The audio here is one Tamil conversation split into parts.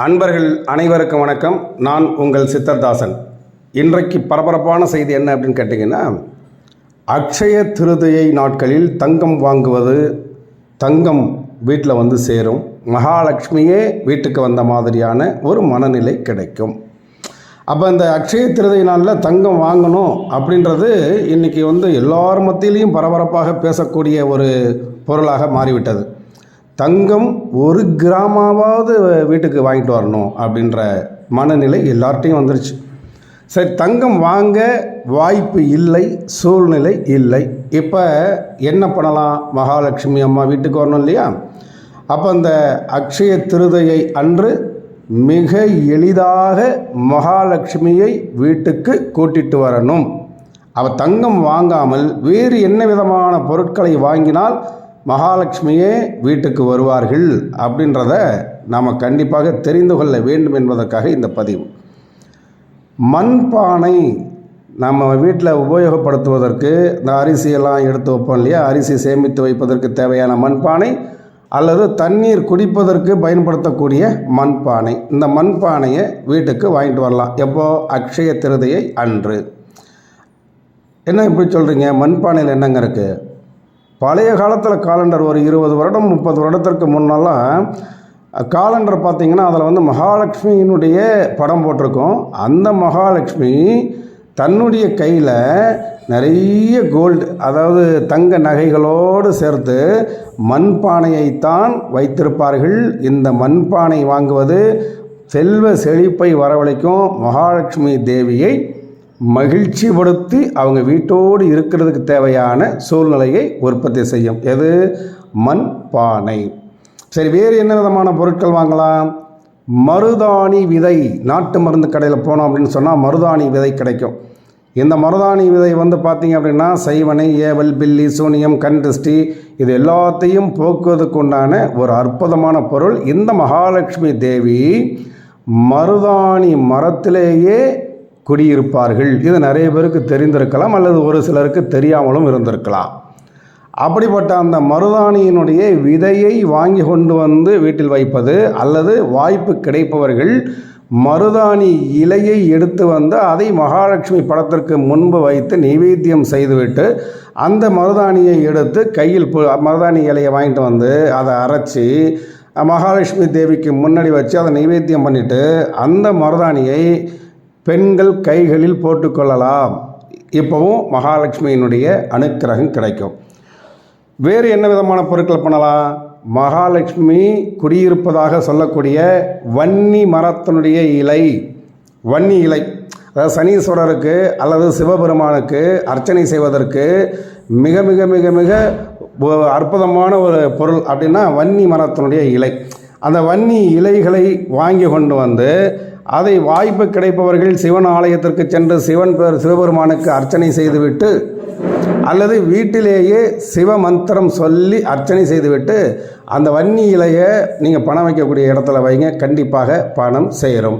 அன்பர்கள் அனைவருக்கும் வணக்கம். நான் உங்கள் சித்தர்தாசன். இன்றைக்கு பரபரப்பான செய்தி என்ன அப்படின்னு கேட்டிங்கன்னா, அக்ஷய திருதியை நாட்களில் தங்கம் வாங்குவது, தங்கம் வீட்டில் வந்து சேரும், மகாலட்சுமியே வீட்டுக்கு வந்த மாதிரியான ஒரு மனநிலை கிடைக்கும். அப்போ இந்த அக்ஷய திருதியை நாளில் தங்கம் வாங்கணும் அப்படின்றது இன்றைக்கி வந்து எல்லார் மத்தியிலையும் பரபரப்பாக பேசக்கூடிய ஒரு பொருளாக மாறிவிட்டது. தங்கம் 1 கிராமாவது வீட்டுக்கு வாங்கிட்டு வரணும் அப்படின்ற மனநிலை எல்லார்ட்டையும் வந்துருச்சு. சரி, தங்கம் வாங்க வாய்ப்பு இல்லை, சூழ்நிலை இல்லை. இப்போ என்ன பண்ணலாம்? மகாலட்சுமி அம்மா வீட்டுக்கு வரணும் இல்லையா? அப்போ அந்த அக்ஷய திருதியை அன்று மிக எளிதாக மகாலட்சுமியை வீட்டுக்கு கூட்டிட்டு வரணும். அவள் தங்கம் வாங்காமல் வேறு என்ன விதமான பொருட்களை வாங்கினால் மகாலட்சுமியே வீட்டுக்கு வருவார்கள் அப்படின்றத நாம் கண்டிப்பாக தெரிந்து கொள்ள வேண்டும் என்பதற்காக இந்த பதிவு. மண்பானை நம்ம வீட்டில் உபயோகப்படுத்துவதற்கு இந்த அரிசியெல்லாம் எடுத்து வைப்போம் இல்லையா? அரிசி சேமித்து வைப்பதற்கு தேவையான மண்பானை அல்லது தண்ணீர் குடிப்பதற்கு பயன்படுத்தக்கூடிய மண்பானை. இந்த மண்பானையை வீட்டுக்கு வாங்கிட்டு வரலாம். எப்போ? அக்ஷய திருதியை அன்று. என்ன இப்படி சொல்கிறீங்க? மண்பானையில் என்னங்க இருக்குது? பழைய காலத்தில் காலண்டர் ஒரு 20 வருடம் 30 வருடத்திற்கு முன்னெல்லாம் காலண்டர் பார்த்திங்கன்னா அதில் வந்து மகாலட்சுமியினுடைய படம் போட்டிருக்கோம். அந்த மகாலட்சுமி தன்னுடைய கையில் நிறைய கோல்டு, அதாவது தங்க நகைகளோடு சேர்த்து மண்பானையைத்தான் வைத்திருப்பார்கள். இந்த மண்பானை வாங்குவது செல்வ செழிப்பை வரவழைக்கும். மகாலட்சுமி தேவியை மகிழ்ச்சிப்படுத்தி அவங்க வீட்டோடு இருக்கிறதுக்கு தேவையான சூழ்நிலையை உற்பத்தி செய்யும். எது? மண்பானை. சரி, வேறு என்ன விதமான பொருட்கள் வாங்கலாம்? மருதாணி விதை. நாட்டு மருந்து கடையில் போனோம் அப்படின்னு சொன்னால் மருதாணி விதை கிடைக்கும். இந்த மருதாணி விதை வந்து பார்த்திங்க அப்படின்னா செய்வனை, ஏவல், பில்லி, சூனியம், கண் திருஷ்டி இது எல்லாத்தையும் போக்குவதற்கு உண்டான ஒரு அற்புதமான பொருள். இந்த மகாலட்சுமி தேவி மருதாணி மரத்திலேயே குடியிருப்பார்கள். இது நிறைய பேருக்கு தெரிந்திருக்கலாம், அல்லது ஒரு சிலருக்கு தெரியாமலும் இருந்திருக்கலாம். அப்படிப்பட்ட அந்த மருதாணியினுடைய விதையை வாங்கி கொண்டு வந்து வீட்டில் வைப்பது, அல்லது வாய்ப்பு கிடைப்பவர்கள் மருதாணி இலையை எடுத்து வந்து அதை மகாலட்சுமி படத்திற்கு முன்பு வைத்து நைவேத்தியம் செய்துவிட்டு அந்த மருதாணியை எடுத்து கையில் மருதாணி இலையை வாங்கிட்டு வந்து அதை அரைச்சி மகாலட்சுமி தேவிக்கு முன்னாடி வச்சு அதை நைவேத்தியம் பண்ணிவிட்டு அந்த மருதாணியை பெண்கள் கைகளில் போட்டுக்கொள்ளலாம். இப்போவும் மகாலட்சுமியினுடைய அனுக்கிரகம் கிடைக்கும். வேறு என்ன விதமான பொருட்கள் பண்ணலாம்? மகாலட்சுமி குடியிருப்பதாக சொல்லக்கூடிய வன்னி மரத்தினுடைய இலை, வன்னி இலை, அதாவது சனீஸ்வரருக்கு அல்லது சிவபெருமானுக்கு அர்ச்சனை செய்வதற்கு மிக மிக மிக மிக அற்புதமான ஒரு பொருள் அப்படின்னா வன்னி மரத்தினுடைய இலை. அந்த வன்னி இலைகளை வாங்கி கொண்டு வந்து அதை வாய்ப்பு கிடைப்பவர்கள் சிவன் ஆலயத்திற்கு சென்று சிவபெருமானுக்கு அர்ச்சனை செய்துவிட்டு, அல்லது வீட்டிலேயே சிவ மந்திரம் சொல்லி அர்ச்சனை செய்துவிட்டு அந்த வன்னி இலையை நீங்கள் பணம் வைக்கக்கூடிய இடத்துல வைங்க. கண்டிப்பாக பணம் சேரும்.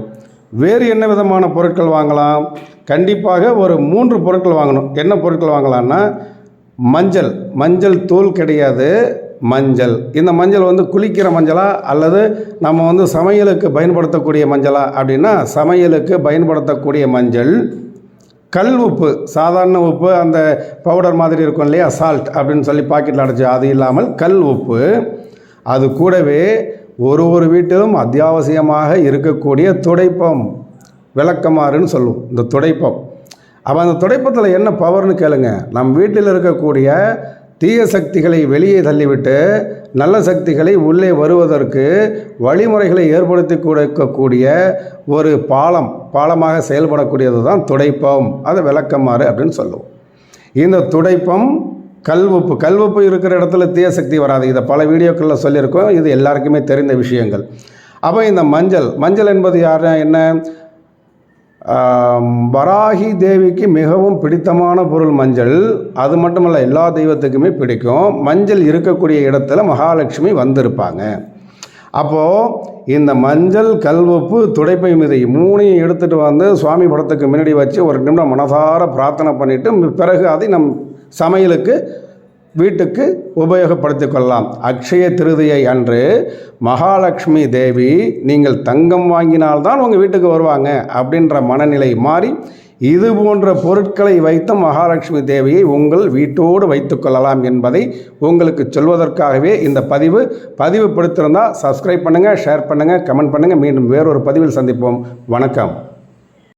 வேறு என்ன விதமான பொருட்கள் வாங்கலாம்? கண்டிப்பாக ஒரு 3 பொருட்கள் வாங்கணும். என்ன பொருட்கள் வாங்கலாம்னா, மஞ்சள். மஞ்சள் தூள் கிடையாது, மஞ்சள். இந்த மஞ்சள் வந்து குளிக்கிற மஞ்சளா அல்லது நம்ம வந்து சமையலுக்கு பயன்படுத்தக்கூடிய மஞ்சளா அப்படின்னா சமையலுக்கு பயன்படுத்தக்கூடிய மஞ்சள். கல் உப்பு, சாதாரண உப்பு, அந்த பவுடர் மாதிரி இருக்கும் இல்லையா, சால்ட் அப்படின்னு சொல்லி பாக்கெட்டில் அடைச்சி, அது இல்லாமல் கல் உப்பு. அது கூடவே ஒரு வீட்டிலும் அத்தியாவசியமாக இருக்கக்கூடிய துடைப்பம், விளக்கமாறுன்னு சொல்லுவோம் இந்த துடைப்பம். அப்போ அந்த துடைப்பத்தில் என்ன பவர்னு கேளுங்க. நம் வீட்டில் இருக்கக்கூடிய தீய சக்திகளை வெளியே தள்ளிவிட்டு நல்ல சக்திகளை உள்ளே வருவதற்கு வழிமுறைகளை ஏற்படுத்தி கொடுக்கக்கூடிய ஒரு பாலமாக செயல்படக்கூடியது தான் துடைப்பம். அதை விளக்கமாறு அப்படின்னு சொல்லுவோம். இந்த துடைப்பம் கல்வப்பு இருக்கிற இடத்துல தீய சக்தி வராது. இதை பல வீடியோக்களில் சொல்லியிருக்கோம். இது எல்லாருக்குமே தெரிந்த விஷயங்கள். அப்போ இந்த மஞ்சள் என்பது யார்? என்ன? வராகி தேவிக்கு மிகவும் பிடித்தமான பொருள் மஞ்சள். அது மட்டுமல்ல, எல்லா தெய்வத்துக்குமே பிடிக்கும். மஞ்சள் இருக்கக்கூடிய இடத்துல மகாலட்சுமி வந்திருப்பாங்க. அப்போது இந்த மஞ்சள், கல்வப்பு, துடைப்பை மிதை 3ஐயும் எடுத்துகிட்டு வந்து சுவாமி படத்துக்கு முன்னாடி வச்சு ஒரு நிமிடம் மனசார பிரார்த்தனை பண்ணிவிட்டு பிறகு அதை நம் சமையலுக்கு வீட்டுக்கு உபயோகப்படுத்திக் கொள்ளலாம். அக்ஷய திருதியை அன்று மகாலட்சுமி தேவி நீங்கள் தங்கம் வாங்கினால்தான் உங்கள் வீட்டுக்கு வருவாங்க அப்படின்ற மனநிலை மாறி இது போன்ற பொருட்களை வைத்து மகாலட்சுமி தேவியை உங்கள் வீட்டோடு வைத்து கொள்ளலாம் என்பதை உங்களுக்கு சொல்வதற்காகவே இந்த பதிவு பிடித்திருந்தால் சப்ஸ்கிரைப் பண்ணுங்கள், ஷேர் பண்ணுங்கள், கமெண்ட் பண்ணுங்கள். மீண்டும் வேறொரு பதிவில் சந்திப்போம். வணக்கம்.